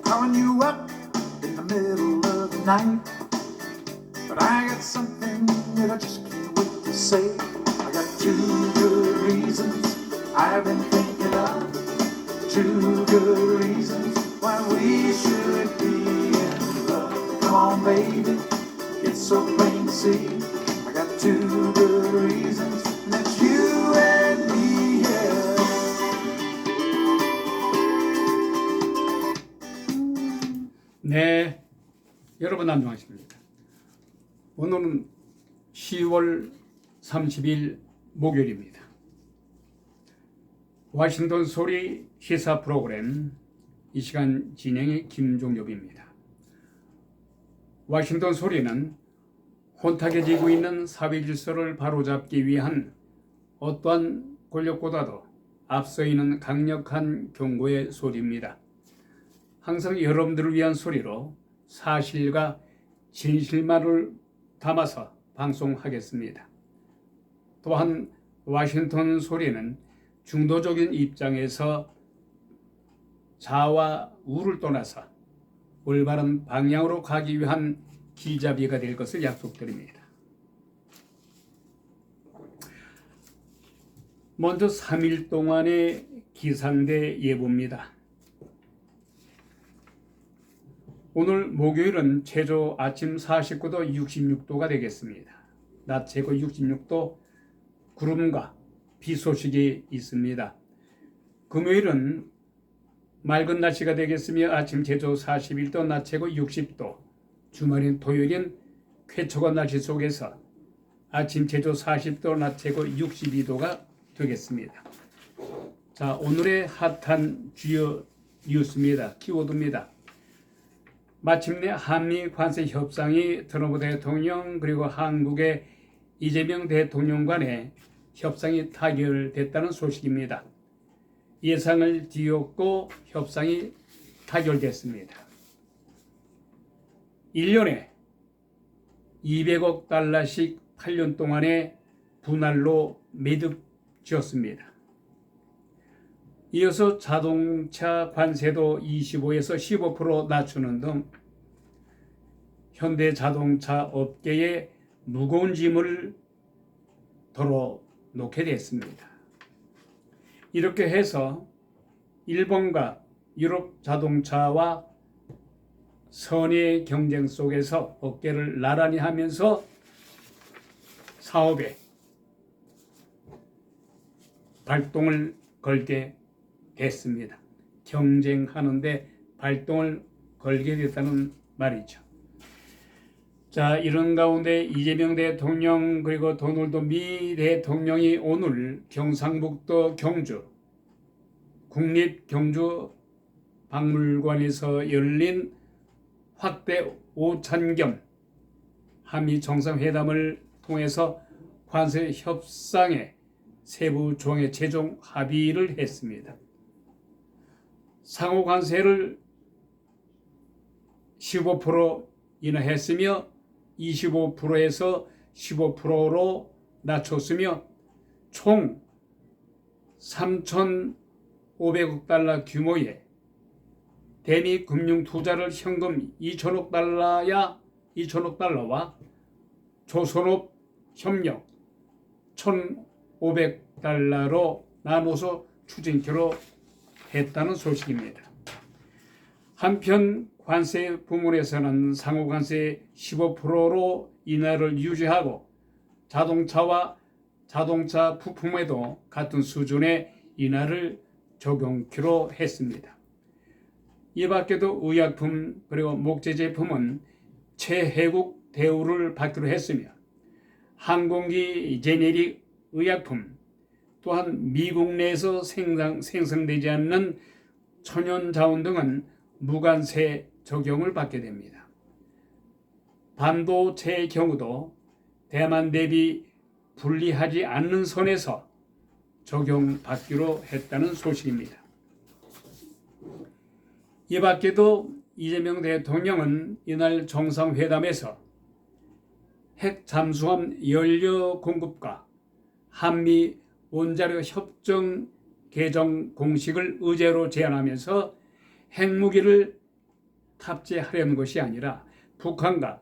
calling you up in the middle of the night. But I got something that I just can't wait to say. I got two good reasons I've been thinking of. Two good reasons why we should be in love. Come on, baby, it's so plain to see. I got two good reasons, and that's you and me, yeah. 네, 여러분 안녕하십니까. 오늘은 10월 30일 목요일입니다. 워싱턴 소리 시사 프로그램 이 시간 진행의 김종엽입니다. 워싱턴 소리는 혼탁해지고 있는 사회 질서를 바로잡기 위한 어떠한 권력보다도 앞서 있는 강력한 경고의 소리입니다. 항상 여러분들을 위한 소리로 사실과 진실만을 담아서 방송하겠습니다. 또한 워싱턴 소리는 중도적인 입장에서 자와 우를 떠나서 올바른 방향으로 가기 위한 길잡이가 될 것을 약속드립니다. 먼저 3일 동안의 기상대 예보입니다. 오늘 목요일은 최저 아침 49도 66도가 되겠습니다. 낮 최고 66도, 구름과 비 소식이 있습니다. 금요일은 맑은 날씨가 되겠으며 아침 최저 41도, 낮 최고 60도, 주말인 토요일인 쾌초가 날씨 속에서 아침 최저 40도, 낮 최고 62도가 되겠습니다. 자, 오늘의 핫한 주요 뉴스입니다. 키워드입니다. 마침내 한미 관세 협상이 트럼프 대통령 그리고 한국의 이재명 대통령 간의 협상이 타결됐다는 소식입니다. 예상을 뒤엎고 협상이 타결됐습니다. 1년에 200억 달러씩 8년 동안의 분할로 매듭 지었습니다. 이어서 자동차 관세도 25에서 15% 낮추는 등 현대자동차 업계에 무거운 짐을 덜어놓게 됐습니다. 이렇게 해서 일본과 유럽 자동차와 선의 경쟁 속에서 어깨를 나란히 하면서 사업에 발동을 걸게 됐습니다. 경쟁하는데 발동을 걸게 됐다는 말이죠. 자, 이런 가운데 이재명 대통령 그리고 도널드 미 대통령이 오늘 경상북도 경주 국립경주박물관에서 열린 확대 5천 겸 한미 정상회담을 통해서 관세 협상의 세부 조항에 최종 합의를 했습니다. 상호 관세를 15% 인하했으며 25%에서 15%로 낮췄으며 총 3,500억 달러 규모의 대미 금융 투자를 현금 2천억 달러와 조선업 협력 1,500달러로 나눠서 추진키로 했다는 소식입니다. 한편 관세 부문에서는 상호 관세 15%로 인하를 유지하고 자동차와 자동차 부품에도 같은 수준의 인하를 적용키로 했습니다. 이 밖에도 의약품 그리고 목재 제품은 최혜국 대우를 받기로 했으며 항공기 제네릭 의약품 또한 미국 내에서 생성되지 않는 천연자원 등은 무관세 적용을 받게 됩니다. 반도체의 경우도 대만 대비 불리하지 않는 선에서 적용받기로 했다는 소식입니다. 이 밖에도 이재명 대통령은 이날 정상회담에서 핵 잠수함 연료 공급과 한미 원자력 협정 개정 공식을 의제로 제안하면서 핵무기를 탑재하려는 것이 아니라 북한과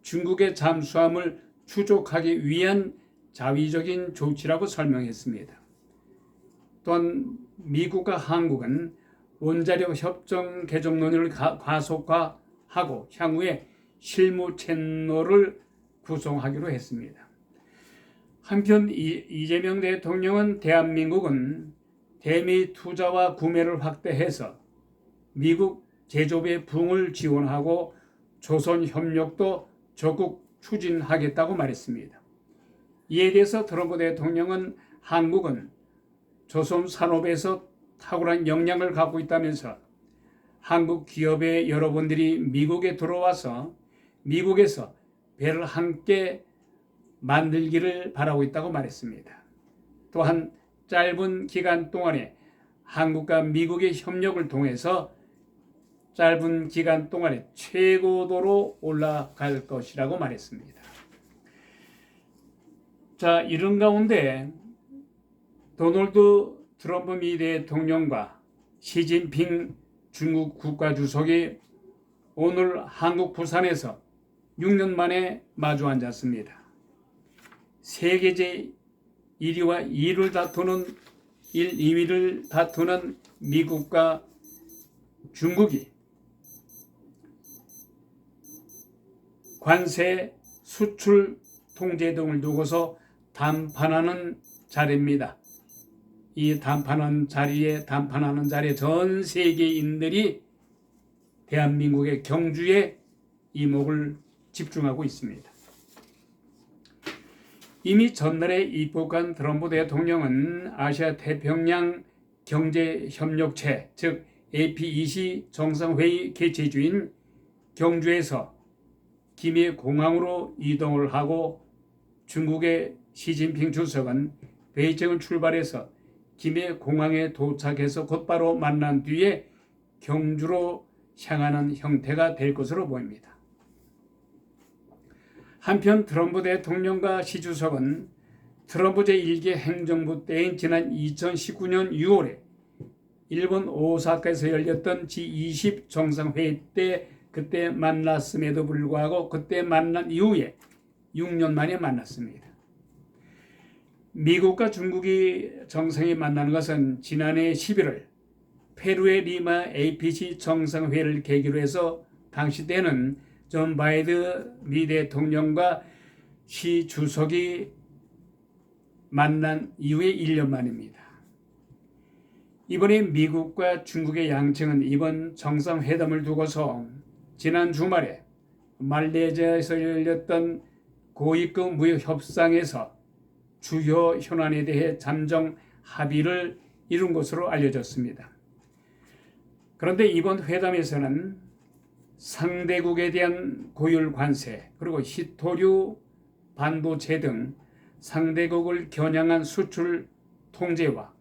중국의 잠수함을 추적하기 위한 자위적인 조치라고 설명했습니다. 또한 미국과 한국은 원자력 협정 개정 논의를 가속화하고 향후에 실무 채널을 구성하기로 했습니다. 한편 이재명 대통령은 대한민국은 대미 투자와 구매를 확대해서 미국 제조업의 부흥을 지원하고 조선 협력도 적극 추진하겠다고 말했습니다. 이에 대해서 트럼프 대통령은 한국은 조선 산업에서 탁월한 역량을 갖고 있다면서 한국 기업의 여러분들이 미국에 들어와서 미국에서 배를 함께 만들기를 바라고 있다고 말했습니다. 또한 짧은 기간 동안에 한국과 미국의 협력을 통해서 짧은 기간 동안에 최고도로 올라갈 것이라고 말했습니다. 자, 이런 가운데 도널드 트럼프 미 대통령과 시진핑 중국 국가주석이 오늘 한국 부산에서 6년 만에 마주 앉았습니다. 세계제 1위와 2위를 다투는 2위를 다투는 미국과 중국이 관세, 수출 통제 등을 두고서 담판하는 자리입니다. 이 담판하는 자리에 전 세계인들이 대한민국의 경주에 이목을 집중하고 있습니다. 이미 전날에 입국한 트럼프 대통령은 아시아 태평양 경제협력체 즉 APEC 정상회의 개최주인 경주에서 김해공항으로 이동을 하고 중국의 시진핑 주석은 베이징을 출발해서 김해공항에 도착해서 곧바로 만난 뒤에 경주로 향하는 형태가 될 것으로 보입니다. 한편 트럼프 대통령과 시 주석은 트럼프 제1기 행정부 때인 지난 2019년 6월에 일본 오사카에서 열렸던 G20 정상회의 때 그때 만났음에도 불구하고 그때 만난 이후에 6년 만에 만났습니다. 미국과 중국이 정상이 만나는 것은 지난해 11월 페루의 리마 APEC 정상회의를 계기로 해서 당시 때는 존 바이든 미 대통령과 시 주석이 만난 이후에 1년 만입니다. 이번에 미국과 중국의 양측은 이번 정상회담을 두고서 지난 주말에 말레이시아에서 열렸던 고위급 무역 협상에서 주요 현안에 대해 잠정 합의를 이룬 것으로 알려졌습니다. 그런데 이번 회담에서는 상대국에 대한 고율 관세 그리고 히토류 반도체 등 상대국을 겨냥한 수출 통제와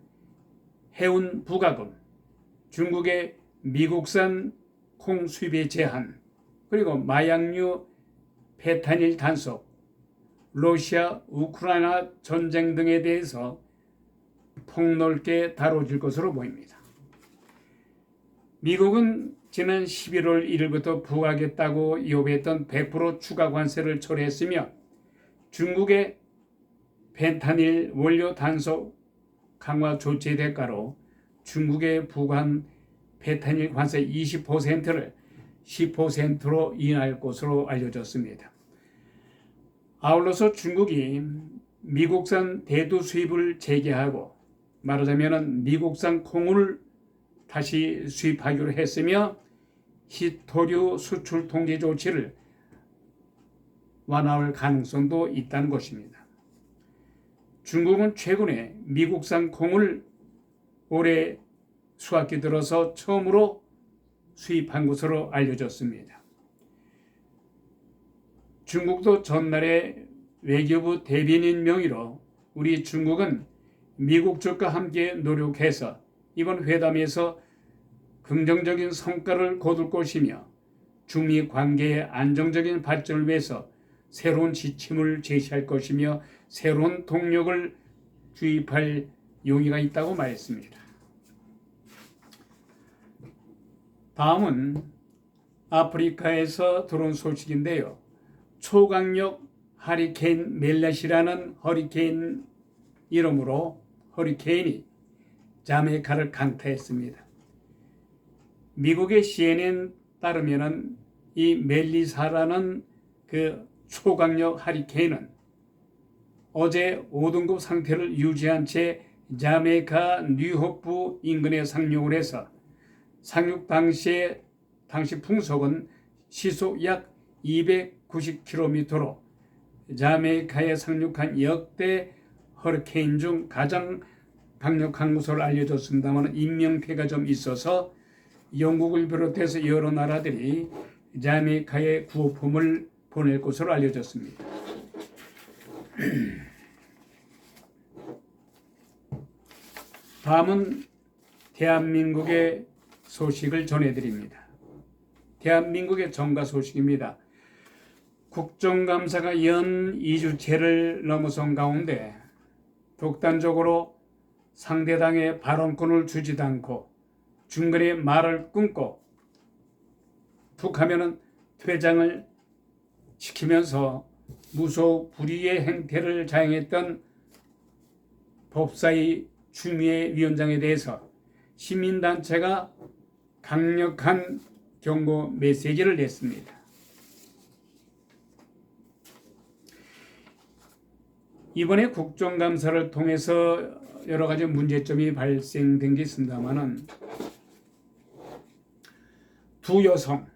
해운 부가금, 중국의 미국산 콩 수입의 제한, 그리고 마약류 페타닐 단속, 러시아 우크라이나 전쟁 등에 대해서 폭넓게 다뤄질 것으로 보입니다. 미국은 지난 11월 1일부터 부과하겠다고 요구했던 100% 추가 관세를 철회했으며 중국의 펜타닐 원료 단속 강화 조치의 대가로 중국에 부과한 펜타닐 관세 20%를 10%로 인하할 것으로 알려졌습니다. 아울러서 중국이 미국산 대두 수입을 재개하고 말하자면 미국산 콩을 다시 수입하기로 했으며 히토류 수출 통제 조치를 완화할 가능성도 있다는 것입니다. 중국은 최근에 미국산 콩을 올해 수학기 들어서 처음으로 수입한 것으로 알려졌습니다. 중국도 전날에 외교부 대변인 명의로 우리 중국은 미국 측과 함께 노력해서 이번 회담에서 긍정적인 성과를 거둘 것이며 중미 관계의 안정적인 발전을 위해서 새로운 지침을 제시할 것이며 새로운 동력을 주입할 용의가 있다고 말했습니다. 다음은 아프리카에서 들어온 소식인데요. 초강력 허리케인 멜렛이라는 허리케인 이름으로 허리케인이 자메이카를 강타했습니다. 미국의 CNN 따르면은 이 멜리사라는 그 초강력 허리케인은 어제 5등급 상태를 유지한 채 자메이카 뉴호프 인근에 상륙을 해서 상륙 당시 풍속은 시속 약 290km로 자메이카에 상륙한 역대 허리케인 중 가장 강력한 것으로 알려졌습니다만 인명피해가 좀 있어서 영국을 비롯해서 여러 나라들이 자메이카에 구호품을 보낼 것으로 알려졌습니다. 다음은 대한민국의 소식을 전해드립니다. 대한민국의 정가 소식입니다. 국정감사가 연 2주째를 넘어선 가운데 독단적으로 상대당의 발언권을 주지도 않고 중간에 말을 끊고 툭하면은 퇴장을 시키면서 무소 불위의 행태를 자행했던 법사위 추미애 위원장에 대해서 시민단체가 강력한 경고 메시지를 냈습니다. 이번에 국정감사를 통해서 여러 가지 문제점이 발생된 게 있습니다만은 두 여성,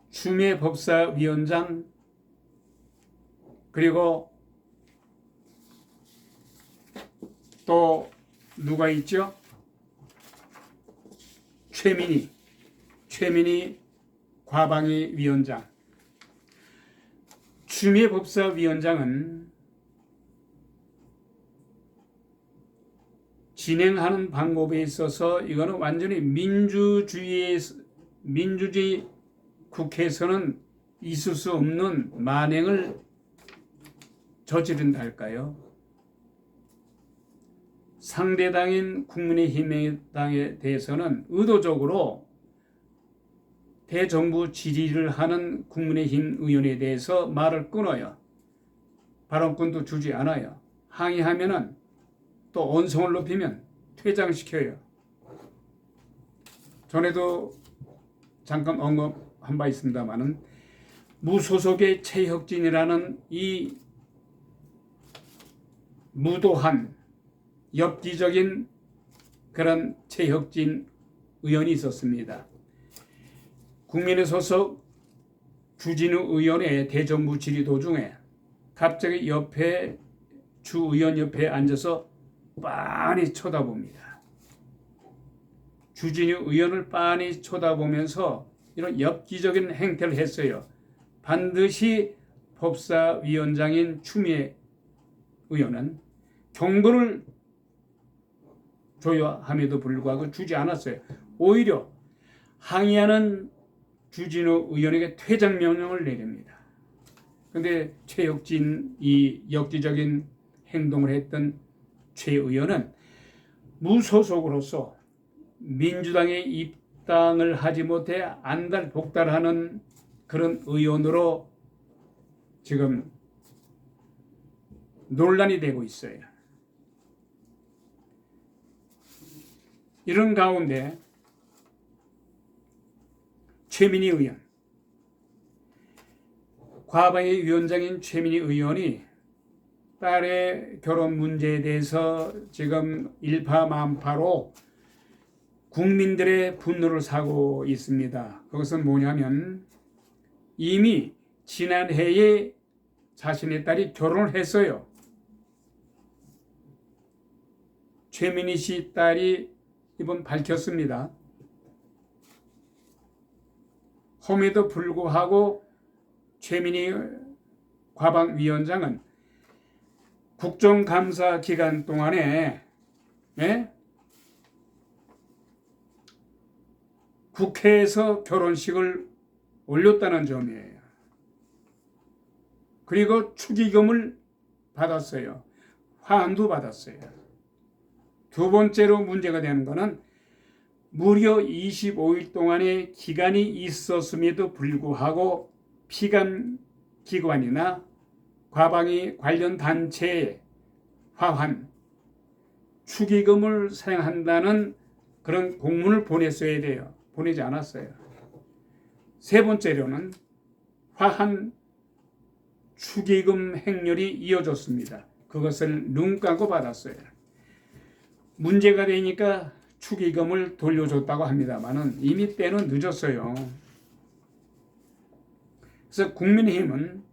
추미애 법사위원장 그리고 또 누가 있죠? 최민희 과방위 위원장. 추미애 법사위원장은 진행하는 방법에 있어서 이거는 완전히 민주주의 국회에서는 있을 수 없는 만행을 저지른다 할까요? 상대당인 국민의힘당에 대해서는 의도적으로 대정부 질의를 하는 국민의힘 의원에 대해서 말을 끊어요. 발언권도 주지 않아요. 항의하면은 또 언성을 높이면 퇴장시켜요. 전에도 잠깐 언급한 바 있습니다만은 무소속의 최혁진이라는 이 무도한 엽기적인 그런 최혁진 의원이 있었습니다. 국민의 소속 주진우 의원의 대정부 질의 도중에 갑자기 옆에 주 의원 옆에 앉아서 빤히 쳐다봅니다. 주진우 의원을 빤히 쳐다보면서 이런 엽기적인 행태를 했어요. 반드시 법사위원장인 추미애 의원은 경고를 줘야 함에도 불구하고 주지 않았어요. 오히려 항의하는 주진우 의원에게 퇴장 명령을 내립니다. 그런데 최혁진 이 역기적인 행동을 했던 최 의원은 무소속으로서 민주당에 입당을 하지 못해 안달복달하는 그런 의원으로 지금 논란이 되고 있어요. 이런 가운데 최민희 의원, 과방위 위원장인 최민희 의원이 딸의 결혼 문제에 대해서 지금 일파만파로 국민들의 분노를 사고 있습니다. 그것은 뭐냐면 이미 지난해에 자신의 딸이 결혼을 했어요. 최민희 씨 딸이 이번 밝혔습니다. 험에도 불구하고 최민희 과방위원장은 국정감사 기간 동안에 국회에서 결혼식을 올렸다는 점이에요. 그리고 축의금을 받았어요. 화환도 받았어요. 두 번째로 문제가 되는 것은 무려 25일 동안의 기간이 있었음에도 불구하고 피감기관이나 과방위 관련 단체에 화환, 축의금을 사용한다는 그런 공문을 보냈어야 돼요. 보내지 않았어요. 세 번째로는 화환 축의금 행렬이 이어졌습니다. 그것을 눈 감고 받았어요. 문제가 되니까 축의금을 돌려줬다고 합니다만은 이미 때는 늦었어요. 그래서 국민의힘은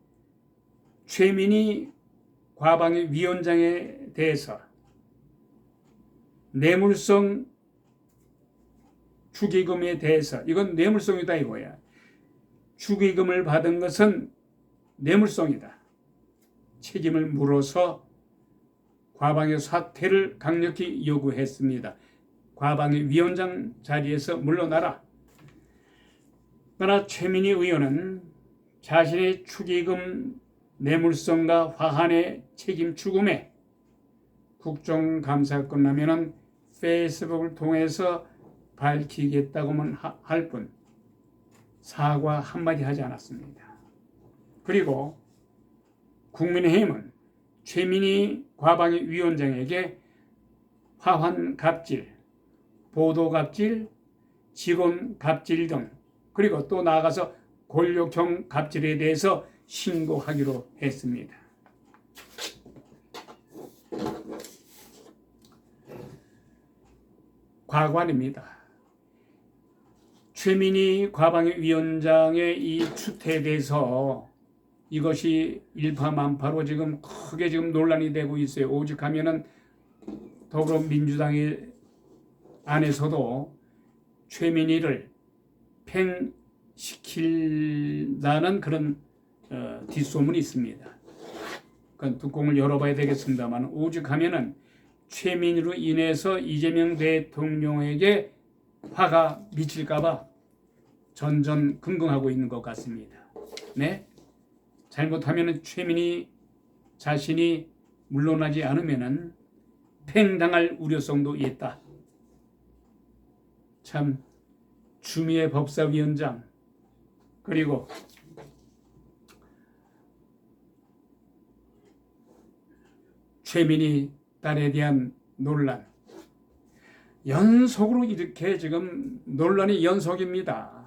최민희 과방위 위원장에 대해서 뇌물성 축의금에 대해서 이건 뇌물성이다 이거야. 축의금을 받은 것은 뇌물성이다. 책임을 물어서 과방위 사퇴를 강력히 요구했습니다. 과방위 위원장 자리에서 물러나라. 그러나 최민희 의원은 자신의 축의금 뇌물성과 화환의 책임 추궁에 국정감사가 끝나면은 페이스북을 통해서 밝히겠다고만 할 뿐 사과 한마디 하지 않았습니다. 그리고 국민의힘은 최민희 과방위 위원장에게 화환 갑질, 보도 갑질, 직원 갑질 등 그리고 또 나아가서 권력형 갑질에 대해서 신고하기로 했습니다. 과관입니다. 최민희 과방위 위원장의 이 추태에 대해서 이것이 일파만파로 지금 크게 지금 논란이 되고 있어요. 오직하면은 더불어민주당의 안에서도 최민희를 팽시킨다는 그런 뒷소문이 있습니다. 그건 뚜껑을 열어봐야 되겠습니다만 오직하면은 최민희로 인해서 이재명 대통령에게 화가 미칠까봐 전전긍긍하고 있는 것 같습니다. 네, 잘못하면은 최민희 자신이 물러나지 않으면은 팽당할 우려성도 있다. 참 추미애 법사위원장 그리고 최민희 딸에 대한 논란 연속으로 이렇게 지금 논란이 연속입니다.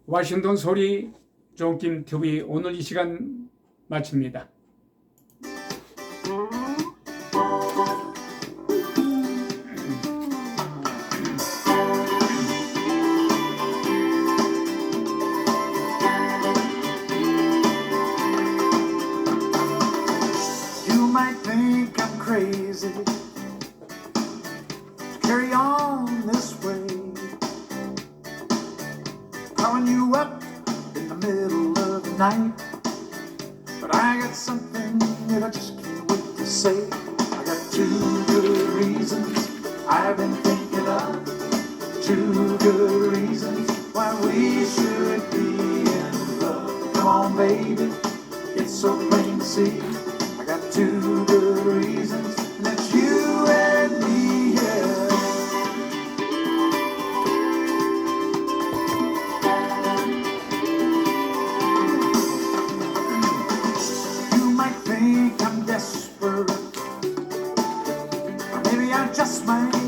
워싱턴 소리 존김 TV 오늘 이 시간 마칩니다. You might think I'm crazy to carry on this way, calling you up in the middle of the night, but I got something that I just can't wait to say. I got two good reasons I've been thinking of, two good reasons why we should be in love. Come on, baby, it's so plain to see. I got two good reasons, and that's you and me, yeah. You might think I'm desperate, or maybe I just might